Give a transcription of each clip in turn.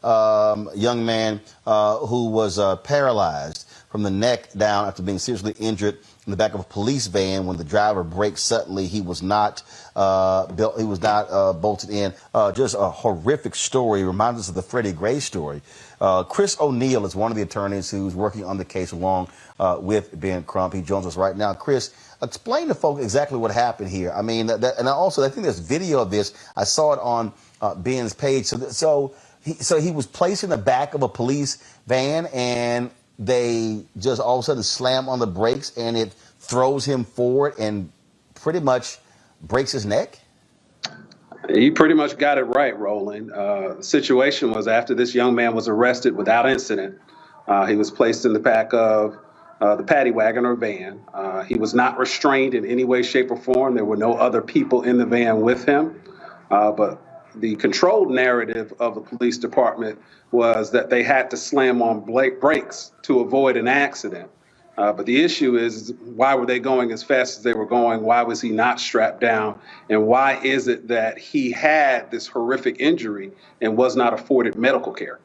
young man who was paralyzed from the neck down after being seriously injured in the back of a police van when the driver braked suddenly. He was not bolted in. Just a horrific story. Reminds us of the Freddie Gray story. Chris O'Neill is one of the attorneys who's working on the case along with Ben Crump. He joins us right now. Chris, explain to folks exactly what happened here. I mean, and also I think there's video of this. I saw it on Ben's page. So he was placed in the back of a police van, and they just all of a sudden slam on the brakes, and it throws him forward and pretty much breaks his neck? You pretty much got it right, Roland. The situation was after this young man was arrested without incident, he was placed in the back of the paddy wagon or van. He was not restrained in any way, shape, or form. There were no other people in the van with him. But the controlled narrative of the police department was that they had to slam on brakes to avoid an accident. But the issue is, why were they going as fast as they were going? Why was he not strapped down? And why is it that he had this horrific injury and was not afforded medical care?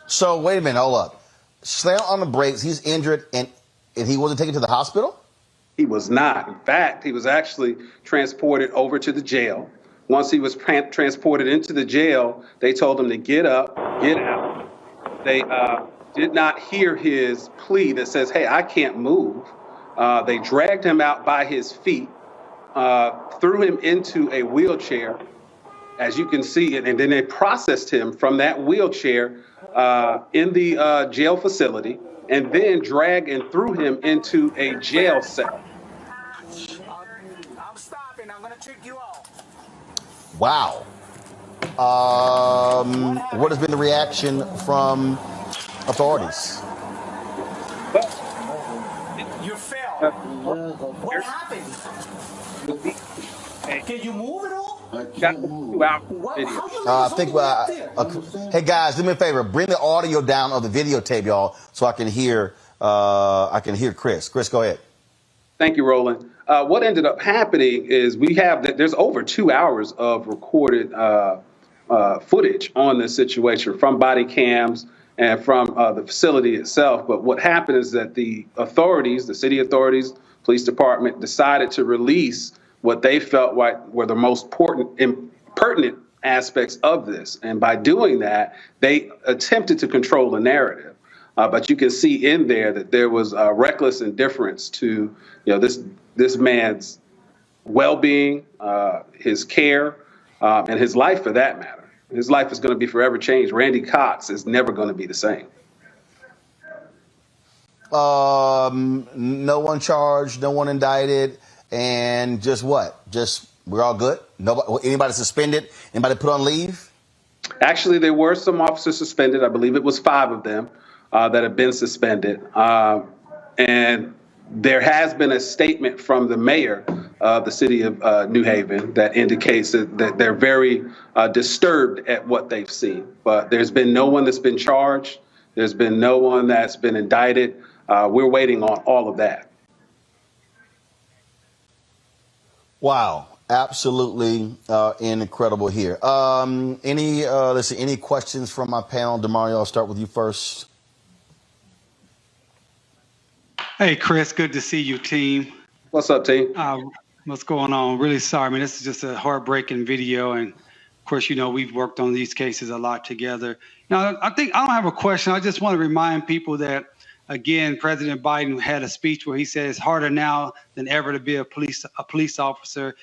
So wait a minute, hold up. Slam on the brakes, he's injured, and he wasn't taken to the hospital? He was not. In fact, he was actually transported over to the jail. Once he was transported into the jail, they told him to get up, get out. They did not hear his plea that says, hey, I can't move. They dragged him out by his feet, threw him into a wheelchair, as you can see, and then they processed him from that wheelchair in the jail facility, and then dragged and threw him into a jail cell. I'm stopping. I'm going to check you out. Wow. What has been the reaction from authorities? You fell. What happened? Can you move at all? Hey guys, do me a favor. Bring the audio down of the videotape, y'all, so I can hear. Chris. Chris, go ahead. Thank you, Roland. What ended up happening is there's over 2 hours of recorded footage on this situation from body cams and from the facility itself. But what happened is that the authorities, the city authorities, police department, decided to release what they felt like were the most pertinent aspects of this. And by doing that, they attempted to control the narrative. But you can see in there that there was reckless indifference to this man's well-being, his care, and his life for that matter. His life is going to be forever changed. Randy Cox is never going to be the same. No one charged, no one indicted, and just what? Just we're all good? Anybody suspended? Anybody put on leave? Actually, there were some officers suspended. I believe it was 5 of them that have been suspended. And there has been a statement from the mayor of the city of New Haven that indicates that they're very disturbed at what they've seen. But there's been no one that's been charged. There's been no one that's been indicted. We're waiting on all of that. Wow. Absolutely incredible here. Any questions from my panel? Demario, I'll start with you first. Hey, Chris, good to see you, team. What's up, team? What's going on? Really sorry. I mean, this is just a heartbreaking video. And of course, we've worked on these cases a lot together. Now, I don't have a question. I just want to remind people that, again, President Biden had a speech where he said it's harder now than ever to be a police officer.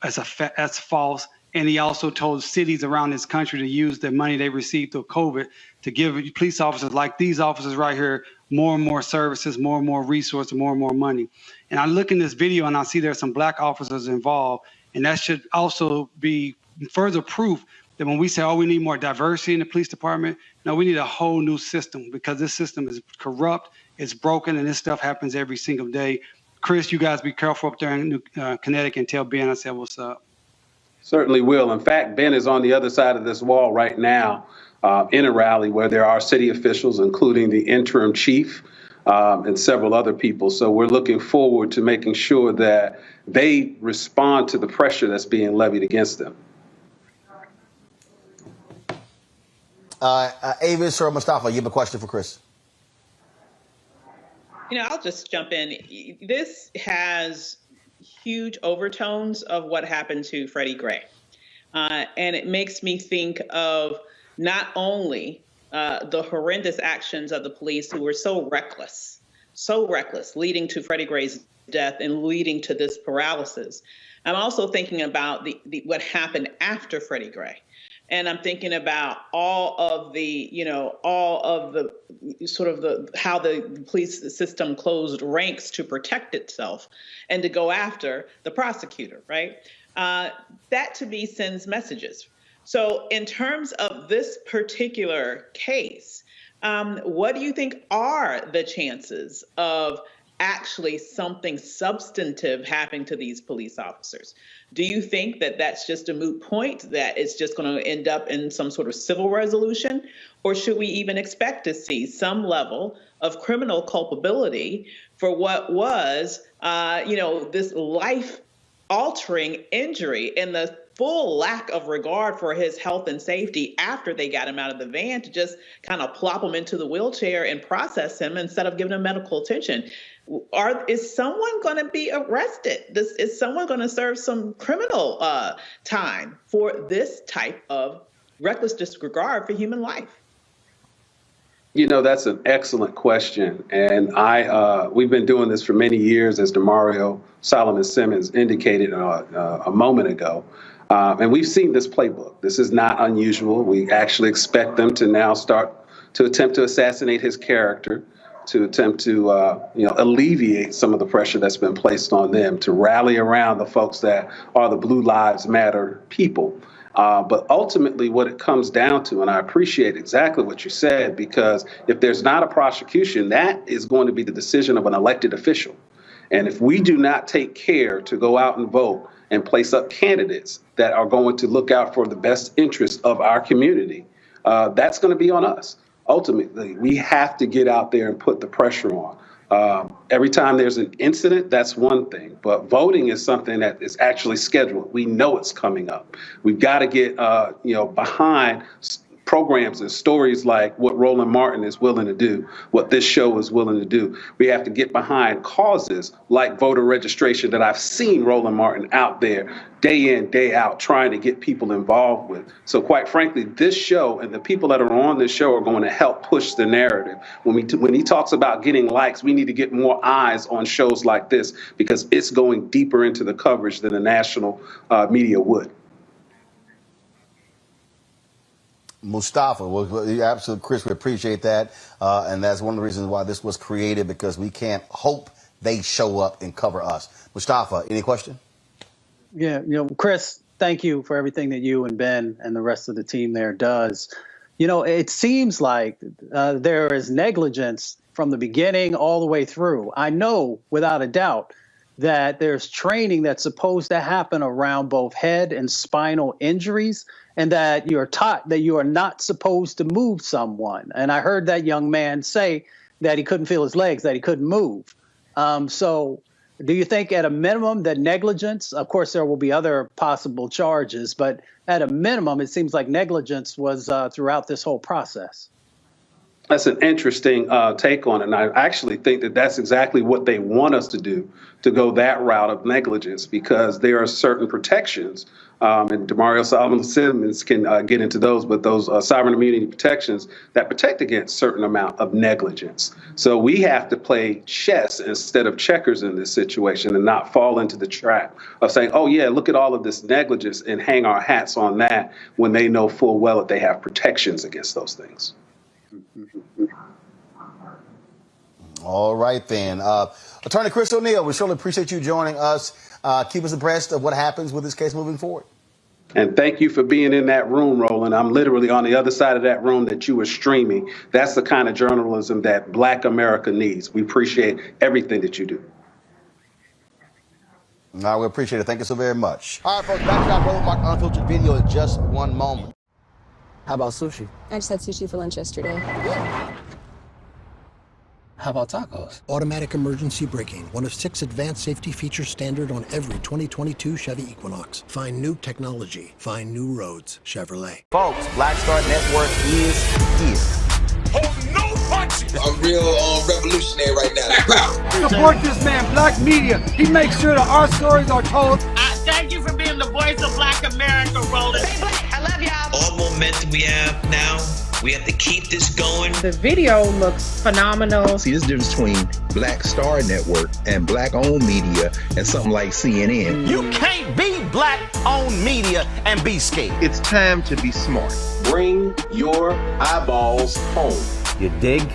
That's false. And he also told cities around this country to use the money they received through COVID to give police officers like these officers right here more and more services, more and more resources, more and more money. And I look in this video and I see there's some black officers involved. And that should also be further proof that when we say, oh, we need more diversity in the police department, no, we need a whole new system because this system is corrupt, it's broken, and this stuff happens every single day. Chris, you guys be careful up there in Connecticut and tell Ben I said what's up. Certainly will. In fact, Ben is on the other side of this wall right now in a rally where there are city officials, including the interim chief and several other people. So we're looking forward to making sure that they respond to the pressure that's being levied against them. Avis or Mustafa, you have a question for Chris? I'll just jump in. This has huge overtones of what happened to Freddie Gray. And it makes me think of not only the horrendous actions of the police who were so reckless, leading to Freddie Gray's death and leading to this paralysis. I'm also thinking about what happened after Freddie Gray. And I'm thinking about all of the how the police system closed ranks to protect itself and to go after the prosecutor, right? That to me sends messages. So in terms of this particular case, what do you think are the chances of actually something substantive happening to these police officers? Do you think that that's just a moot point, that it's just going to end up in some sort of civil resolution? Or should we even expect to see some level of criminal culpability for what was, this life-altering injury and the full lack of regard for his health and safety after they got him out of the van to just kind of plop him into the wheelchair and process him instead of giving him medical attention? Is someone going to be arrested? Is someone going to serve some criminal time for this type of reckless disregard for human life? That's an excellent question. And we've been doing this for many years, as DeMario Solomon Simmons indicated a moment ago. And we've seen this playbook. This is not unusual. We actually expect them to now start to attempt to assassinate his character, to attempt to alleviate some of the pressure that's been placed on them, to rally around the folks that are the Blue Lives Matter people. But ultimately what it comes down to, and I appreciate exactly what you said, because if there's not a prosecution, that is going to be the decision of an elected official. And if we do not take care to go out and vote and place up candidates that are going to look out for the best interest of our community, that's going to be on us. Ultimately, we have to get out there and put the pressure on. Every time there's an incident, that's one thing. But voting is something that is actually scheduled. We know it's coming up. We've got to get behind programs and stories like what Roland Martin is willing to do, what this show is willing to do. We have to get behind causes like voter registration that I've seen Roland Martin out there day in, day out, trying to get people involved with. So quite frankly, this show and the people that are on this show are going to help push the narrative. When he talks about getting likes, we need to get more eyes on shows like this because it's going deeper into the coverage than the national media would. Mustafa, well, absolutely, Chris, we appreciate that. And that's one of the reasons why this was created, because we can't hope they show up and cover us. Mustafa, any question? Yeah, Chris, thank you for everything that you and Ben and the rest of the team there does. It seems like there is negligence from the beginning all the way through. I know without a doubt that there's training that's supposed to happen around both head and spinal injuries, and that you're taught that you are not supposed to move someone. And I heard that young man say that he couldn't feel his legs, that he couldn't move. So do you think at a minimum that negligence, of course there will be other possible charges, but at a minimum it seems like negligence was throughout this whole process? That's an interesting take on it. And I actually think that that's exactly what they want us to do, to go that route of negligence, because there are certain protections. And DeMario Solomon Simmons can get into those, but those sovereign immunity protections that protect against certain amount of negligence. So we have to play chess instead of checkers in this situation and not fall into the trap of saying, oh, yeah, look at all of this negligence and hang our hats on that when they know full well that they have protections against those things. All right, then. Attorney Chris O'Neill, we surely appreciate you joining us. Keep us abreast of what happens with this case moving forward. And thank you for being in that room, Roland. I'm literally on the other side of that room that you were streaming. That's the kind of journalism that Black America needs. We appreciate everything that you do. No, we appreciate it. Thank you so very much. All right, folks, back to our Roland Martin Unfiltered video in just one moment. How about sushi? I just had sushi for lunch yesterday. How about tacos? Automatic emergency braking, one of 6 advanced safety features standard on every 2022 Chevy Equinox. Find new technology. Find new roads. Chevrolet. Folks, Black Star Network is here. Oh, no punches! I'm real revolutionary right now. Support this man, Black Media. He makes sure that our stories are told. Thank you for being the voice of Black America, Roland. Stay black. I love y'all. All momentum we have now, we have to keep this going. The video looks phenomenal. See, this difference between Black Star Network and black-owned media and something like CNN. You can't be black-owned media and be scared. It's time to be smart. Bring your eyeballs home. You dig?